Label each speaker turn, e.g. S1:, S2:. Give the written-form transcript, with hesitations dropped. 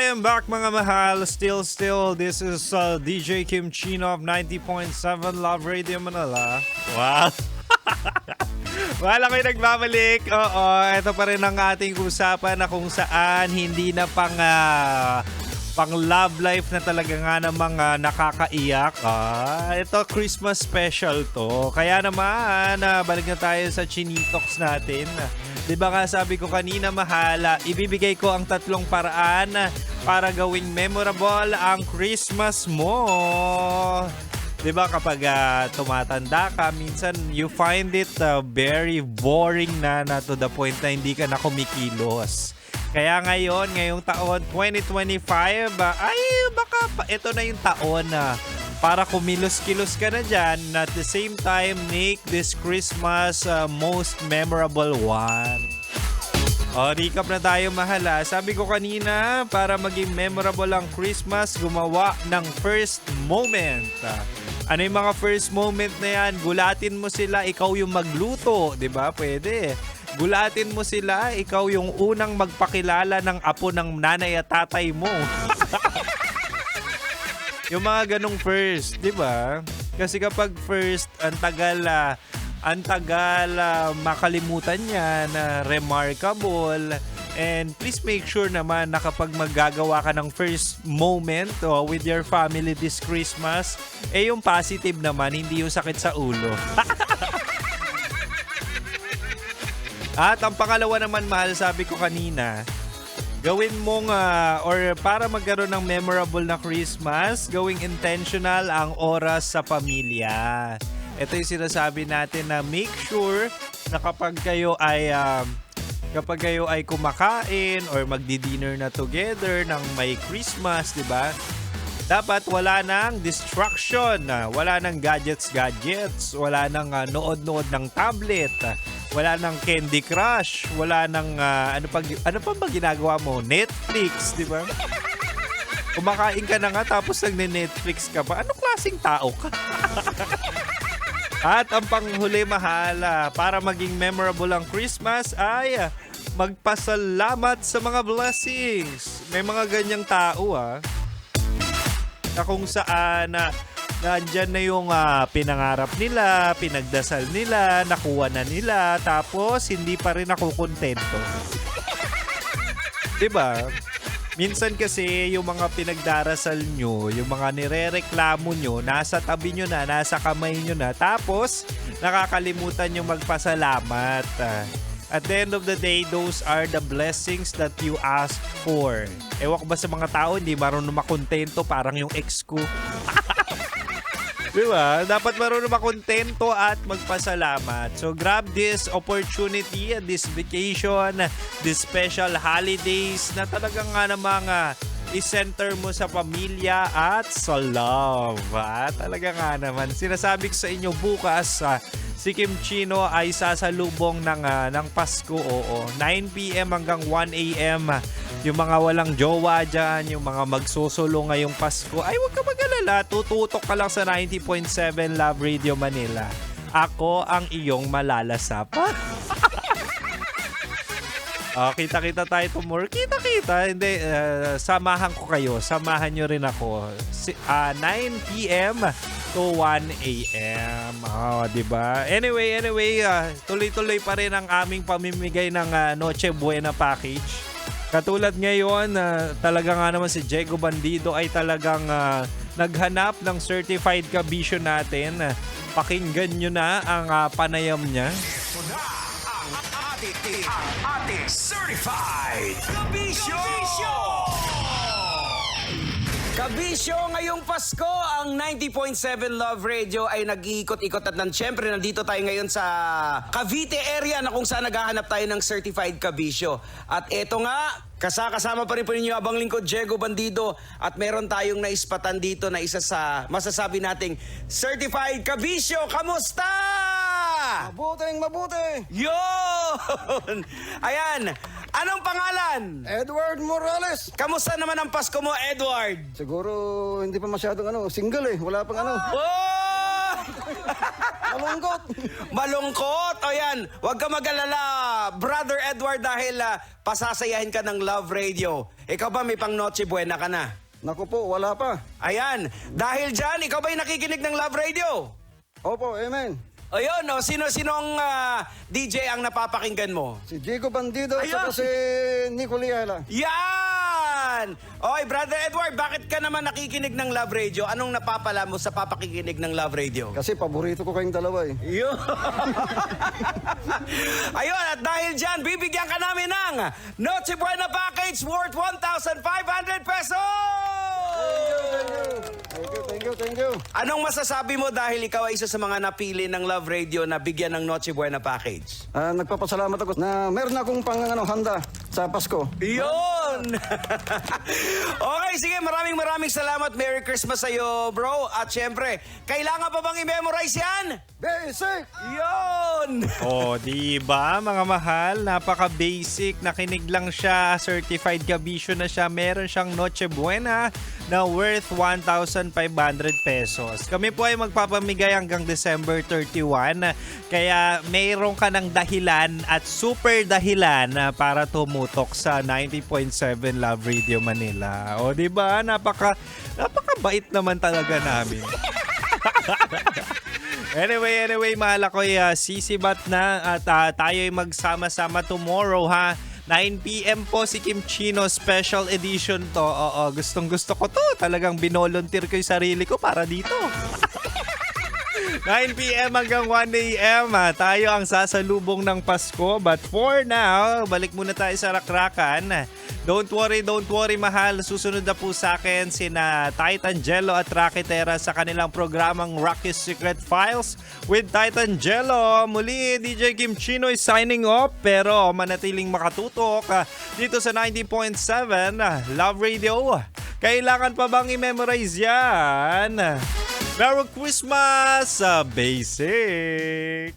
S1: Welcome back mga mahal. Still, this is DJ Kim Chino of 90.7 Love Radio Manila. Wow. Wala kayo nagbabalik. Oo, ito pa rin ang ating usapan na kung saan hindi na pang love life na talaga nga namang nakakaiyak. Ito Christmas special to. Kaya naman, balik na tayo sa Chinitox natin. Diba nga sabi ko kanina mahala, ibibigay ko ang 3 paraan para gawing memorable ang Christmas mo. Diba kapag tumatanda ka, minsan you find it very boring na to the point na hindi ka na kumikilos. Kaya ngayong taon 2025, ay baka ito na yung taon na para kumilos-kilos ka na dyan. At the same time, make this Christmas most memorable one. Recap na tayo mahala. Sabi ko kanina, para maging memorable ang Christmas, gumawa ng first moment. Ano yung mga first moment na yan? Gulatin mo sila, ikaw yung magluto. Diba? Pwede. Gulatin mo sila, ikaw yung unang magpakilala ng apo ng nanay at tatay mo. Yung mga ganong first, di ba? Kasi kapag first, ang tagal makalimutan yan, remarkable. And please make sure naman na kapag maggagawa ka ng first moment with your family this Christmas, yung positive naman, hindi yung sakit sa ulo. At ang pangalawa naman, mahal, sabi ko kanina, gawin mong, or para magkaroon ng memorable na Christmas, gawing intentional ang oras sa pamilya. Ito yung sinasabi natin na make sure na kapag kayo ay kumakain or magdi-dinner na together ng may Christmas, di ba? Dapat wala nang distraction, wala nang gadgets, wala nang nood-nood ng tablet, wala nang Candy Crush, wala nang ano pa ba ginagawa mo? Netflix, di ba? Kumakain ka na nga tapos nagne-Netflix ka pa. Anong klaseng tao ka? At ang panghuli, mahal, para maging memorable ang Christmas ay magpasalamat sa mga blessings. May mga ganyang tao na kung saan nandyan na yung pinangarap nila, pinagdasal nila, nakuha na nila, tapos hindi pa rin ako kontento. Diba? Minsan kasi yung mga pinagdarasal nyo, yung mga nirereklamo nyo, nasa tabi nyo na, nasa kamay nyo na, tapos nakakalimutan nyo magpasalamat. At the end of the day, those are the blessings that you ask for. Ewan ko ba sa mga tao, hindi marunong makontento, parang yung ex ko. Diba? Dapat marunong makontento at magpasalamat. So grab this opportunity, this vacation, this special holidays na talagang nga namang i-center mo sa pamilya at sa love. Talaga nga naman. Sinasabi ko sa inyo bukas, si Kim Chino ay sasalubong ng Pasko. 9 p.m. hanggang 1 a.m. Yung mga walang jowa dyan, yung mga magsusulo ngayong Pasko, ay huwag ka mag-alala. Tututok ka lang sa 90.7 Love Radio Manila. Ako ang iyong malalasapa. Kita-kita tayo tomorrow. Kita-kita. Hindi, samahan ko kayo. Samahan nyo rin ako. 9 p.m. to 1 a.m. Diba? Anyway, tuloy-tuloy pa rin ang aming pamimigay ng Noche Buena package. Katulad ngayon, talaga nga naman si Diego Bandido ay talagang naghanap ng certified kabisyo natin. Pakinggan nyo na ang panayam niya.
S2: Ating certified kabisyo! Kabisyo, ngayong Pasko, ang 90.7 Love Radio ay nag-iikot-ikot at syempre nandito tayo ngayon sa Cavite area na kung saan naghahanap tayo ng certified kabisyo. At eto nga, kasama pa rin po ninyo abang lingkod Diego Bandido at meron tayong naispatan dito na isa sa masasabi nating certified kabisyo. Kamusta?
S3: Mabuting!
S2: Yun! Ayan! Anong pangalan?
S3: Edward Morales!
S2: Kamusta naman ang Pasko mo, Edward?
S3: Siguro hindi pa masyadong single Wala pang
S2: Oh!
S3: Malungkot.
S2: Malungkot. O yan, huwag ka mag-alala, Brother Edward, dahil pasasayahin ka ng Love Radio. Ikaw ba may pang Noche Buena ka na?
S3: Naku po, wala pa.
S2: Ayan, dahil dyan, ikaw ba'y nakikinig ng Love Radio?
S3: Opo, amen.
S2: Ayun, no, sino-sinong DJ ang napapakinggan mo?
S3: Si Jigo Bandido at
S2: Ayan.
S3: saka si Nico Liala.
S2: Yan! Oy, Brother Edward, bakit ka naman nakikinig ng Love Radio? Anong napapala mo sa papakikinig ng Love Radio?
S3: Kasi paborito ko kayong dalawa eh.
S2: Yun. Ayun, at dahil dyan, bibigyan ka namin ng Noche Buena Package worth 1,500 pesos!
S3: Thank you.
S2: Anong masasabi mo dahil ikaw ay isa sa mga napili ng Love Radio na bigyan ng Noche Buena Package?
S3: Nagpapasalamat ako na meron akong handa sa Pasko.
S2: Yun! Okay, sige, maraming salamat. Merry Christmas sa'yo, bro. At syempre, kailangan pa bang i-memorize yan?
S3: Basic!
S2: Yun!
S1: Di ba mga mahal? Napaka-basic. Nakinig lang siya. Certified kabisyo na siya. Meron siyang Noche Buena na worth 1,500 pesos. Kami po ay magpapamigay hanggang December 31. Kaya mayroon ka ng dahilan at super dahilan para tumutok sa 90.7 Love Radio Manila. O di ba? Napakabait naman talaga namin. Anyway, mahal ako'y sisibat na at tayo ay magsama-sama tomorrow, ha? 9 p.m. po si Kim Chino, special edition to. Oo, gustong-gusto ko to. Talagang binolunteer ko yung sarili ko para dito. 9 p.m. hanggang 1 a.m. Tayo ang sasalubong ng Pasko. But for now, balik muna tayo sa rakrakan. Don't worry, mahal. Susunod na po sa akin sina Titan Jello at Rocky Terra sa kanilang programang Rocky's Secret Files with Titan Jello. Muli, DJ Kim Chino is signing off pero manatiling makatutok dito sa 90.7 Love Radio. Kailangan pa bang i-memorize yan? Merry Christmas, basic!